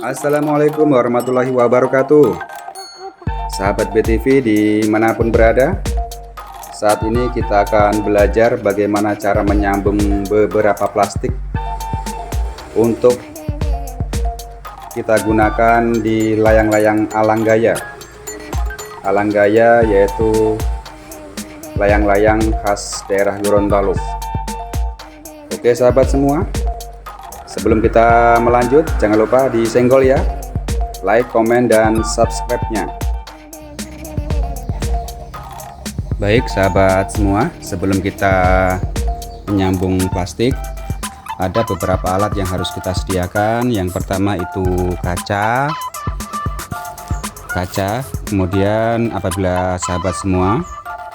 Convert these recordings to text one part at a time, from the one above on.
Assalamualaikum warahmatullahi wabarakatuh. Sahabat BTV dimanapun berada, saat ini kita akan belajar bagaimana cara menyambung beberapa plastik untuk kita gunakan di layang-layang alang gaya. Alang gaya yaitu layang-layang khas daerah Gorontalo. Oke sahabat semua, sebelum kita melanjut, jangan lupa disenggol ya, like, komen, dan subscribe-nya. Baik sahabat semua, sebelum kita menyambung plastik, ada beberapa alat yang harus kita sediakan. Yang pertama itu kaca. Kemudian apabila sahabat semua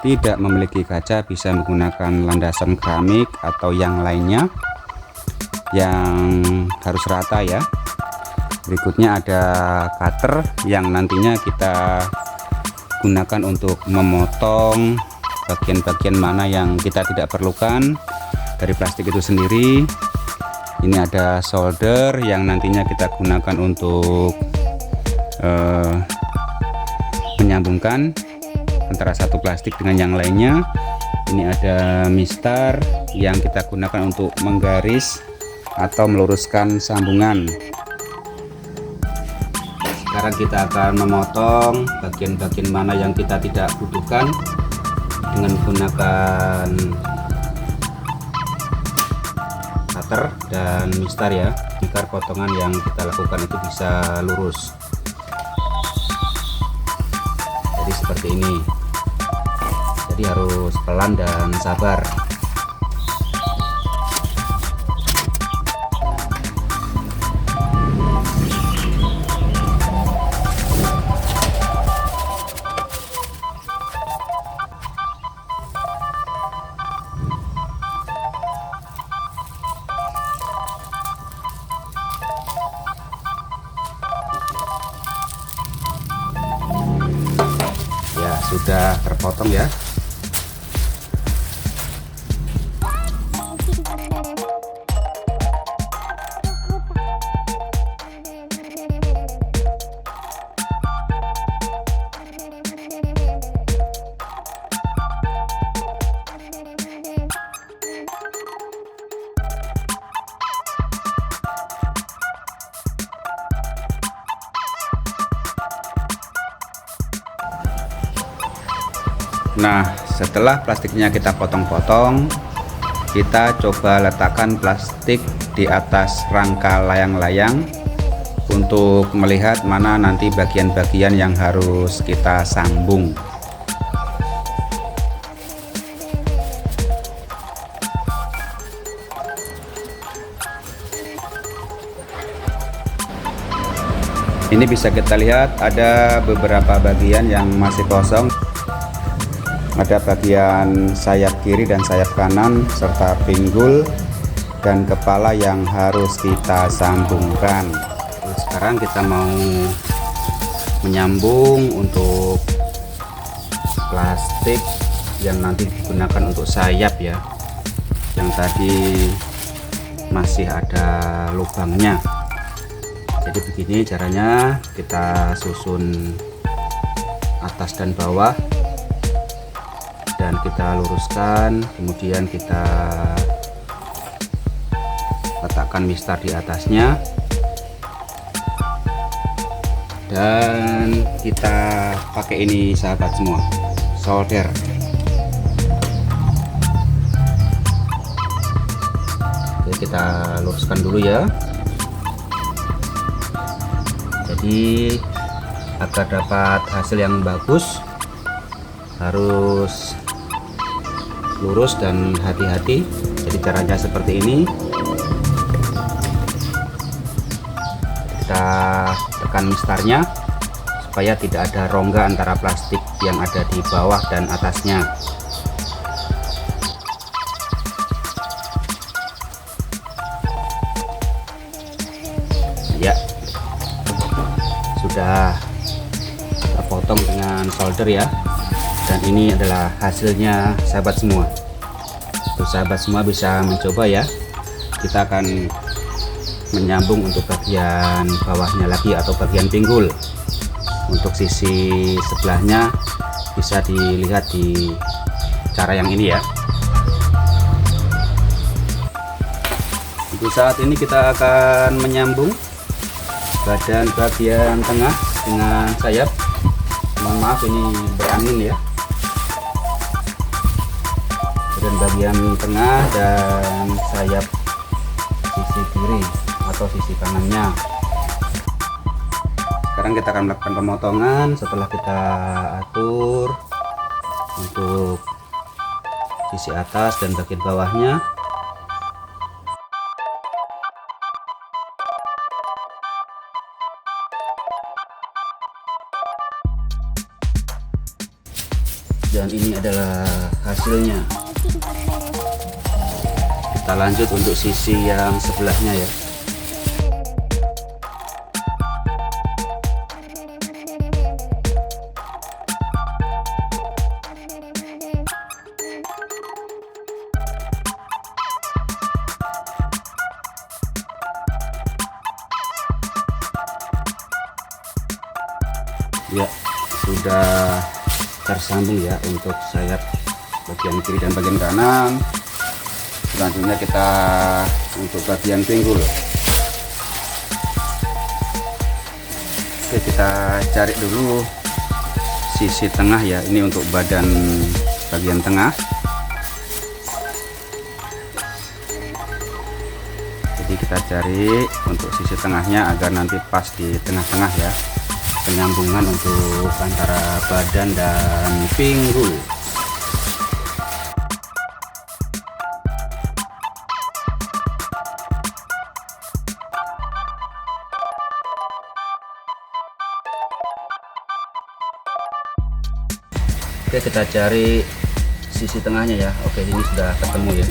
tidak memiliki kaca, bisa menggunakan landasan keramik atau yang lainnya yang harus rata ya. Berikutnya ada cutter yang nantinya kita gunakan untuk memotong bagian-bagian mana yang kita tidak perlukan dari plastik itu sendiri. Ini ada solder yang nantinya kita gunakan untuk menyambungkan antara satu plastik dengan yang lainnya. Ini ada mistar yang kita gunakan untuk menggaris atau meluruskan sambungan. Sekarang kita akan memotong bagian-bagian mana yang kita tidak butuhkan dengan menggunakan cutter dan mistar ya, agar potongan yang kita lakukan itu bisa lurus. Jadi seperti ini. Jadi harus pelan dan sabar. Ya, sudah terpotong ya. Nah, setelah plastiknya kita potong-potong, kita coba letakkan plastik di atas rangka layang-layang untuk melihat mana nanti bagian-bagian yang harus kita sambung. Ini bisa kita lihat ada beberapa bagian yang masih kosong. Ada bagian sayap kiri dan sayap kanan serta pinggul dan kepala yang harus kita sambungkan. Sekarang kita mau menyambung untuk plastik yang nanti digunakan untuk sayap ya, yang tadi masih ada lubangnya. Jadi begini caranya, kita susun atas dan bawah dan kita luruskan, kemudian kita letakkan mistar di atasnya dan kita pakai ini sahabat semua, solder. Oke, kita luruskan dulu ya. Jadi agar dapat hasil yang bagus harus lurus dan hati-hati. Jadi caranya seperti ini, kita tekan mistarnya supaya tidak ada rongga antara plastik yang ada di bawah dan atasnya. Ya, sudah terpotong dengan solder ya. Dan ini adalah hasilnya sahabat semua. Tuh, sahabat semua bisa mencoba ya. Kita akan menyambung untuk bagian bawahnya lagi atau bagian pinggul. Untuk sisi sebelahnya bisa dilihat di cara yang ini ya. Untuk saat ini kita akan menyambung badan bagian tengah dengan sayap. Mohon maaf ini berangin ya. Badan bagian tengah dan sayap sisi kiri atau sisi kanannya. Sekarang kita akan melakukan pemotongan setelah kita atur untuk sisi atas dan bagian bawahnya. Dan ini adalah hasilnya. Kita lanjut untuk sisi yang sebelahnya ya. Ya, sudah tersambung ya untuk sayap bagian kiri dan bagian kanan. Selanjutnya kita untuk bagian pinggul. Oke, kita cari dulu sisi tengah ya. Ini untuk badan bagian tengah. Jadi kita cari untuk sisi tengahnya agar nanti pas di tengah-tengah ya, penyambungan untuk antara badan dan pinggul. Oke, kita cari sisi tengahnya ya. Oke, ini sudah ketemu ya.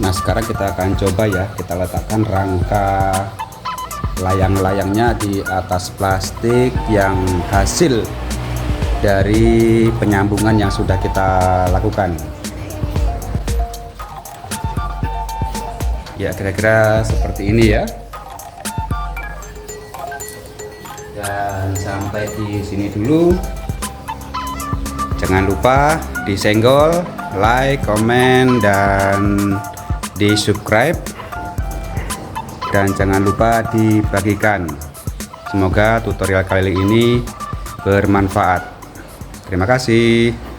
Nah, sekarang kita akan coba ya, kita letakkan rangka layang-layangnya di atas plastik yang hasil dari penyambungan yang sudah kita lakukan. Ya, kira-kira seperti ini ya. Dan sampai di sini dulu. Jangan lupa disenggol, like, komen, dan di subscribe, dan jangan lupa dibagikan. Semoga tutorial kali ini bermanfaat. Terima kasih.